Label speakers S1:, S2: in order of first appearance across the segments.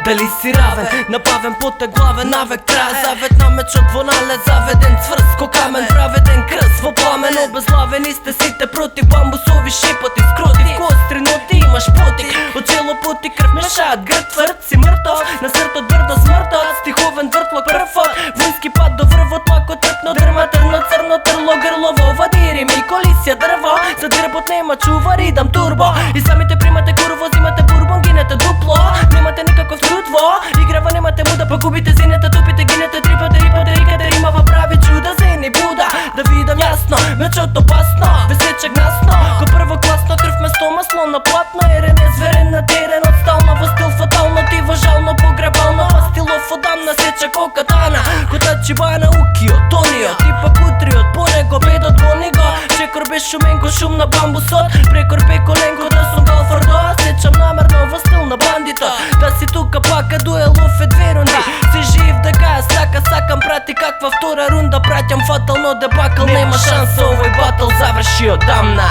S1: Дали си равен, напавен путен главен, навек трябва завет на меч от вонале, заведен цвърско камен, праведен кръст в пламен. Обезглавени сте сите против бамбусови шипати, скрути в костри, но ти имаш путик. Очило пути кръв мешаят, град твърд си мъртов, на сърто твърда смъртот, стиховен твъртлок пърфот, войнски пад до вървот, лако тръпно дърма, търно църно търло, гърлово, вадири ми колисия дърво, зад гръбот нема чува ридам турбо. И самите примате курво, взимате бурбон, гинете дупло, немате никакъв чудво, играва немате муда, погубите зинете, тупите, гинете, трипате, рипате, рикате, римава прави чуда, зини буда, да видам ясно, мечът опасно, весече гнасно, ко първокласно, кръв место масло на платно, ерен е зверен на терен, от стално в стил фатално, ти въжално, погребално, пастилов отдам на сеча кокатана, кота чибана укио, тонио, типа кутриот, по него бедот бониго, чекор без шуменко, шум на бамбусот, прекор бе коленко, да сум галфардо, сечам намерно в стил на бандито, да си тука пака дуелов е две рунди, си жив така, сакам прати каква втора рунда, пратям фатално дебакъл, нема шанс, овой батъл завърши отдамна.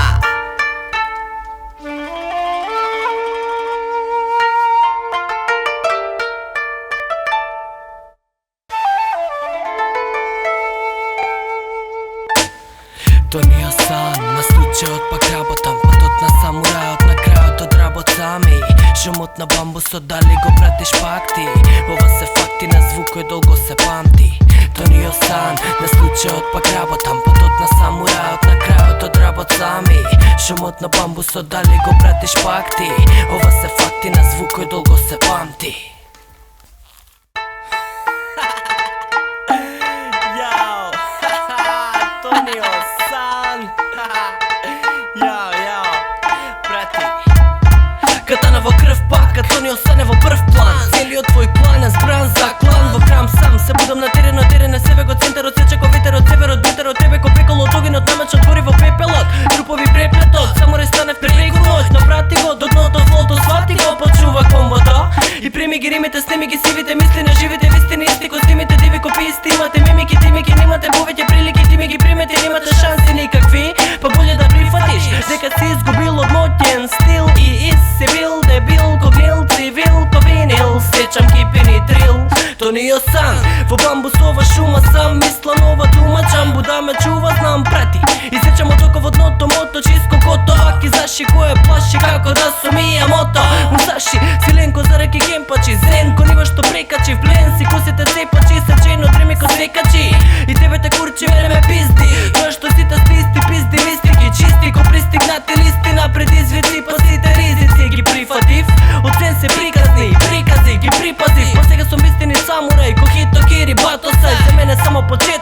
S1: Тонио Сан, на случай от пак работам, пътот на самураят, на краят от работа ми. Шумът на бамбусот, дали го пратиш пак ти? Ова се факти, на звуко и дълго се памти. Тонио Сан, на случай от пак работам, пътот на самураят, на краят от работа ми. Шумът на бамбусот, дали го пратиш пак ти? Ова се факти, на звуко и дълго се памти. Катана во кръв пак, като ни остане во пръв план. Целиот твой план е сбран за клан. Во храм сам се будам на терен на себе го център, от сече ко витер, от север, от битер, от тебе ко пекол, от огин, от намеч, отвори во пепелот. Трупови преплетот, самурай стане в препрегу нощ. Напрати го до дното злото, свати го, почува комбото. И прими ги римите, сними ги сивите мисли на живите вистини, исти костимите, диви кописти. Имате мимики, тимики, немате повеќе прилики, ти ми ги примете, немате шанси никакви. Па болje да прифатиш, дека си изгубил од мотен стил и си бил дебил, ко гнил, цивил, ко винил, сечам кипини трил. Тонио Сан, во бамбусова шума сам, мисла нова дума, чамбу да ме чува, знам прати. И сечам од око водното мото, чиско кото, аки заши кое плаши, како да сумија мото. Мусаши, силенко за реки кемпачи, зен, ко нива што прекачи, в плен си косите цепачи, сечено дреми ко свекачи. И тебе те курчи, мене ме пизди, тоа што сите стисти, пизди, мистики, чисти, ко пристигнати листи, напред извици, пасите ризици, ги прифатив, оцен се прикази, ги припазив. Па сега сум истини самурай, ко хито кири, бато сај, за мене само почет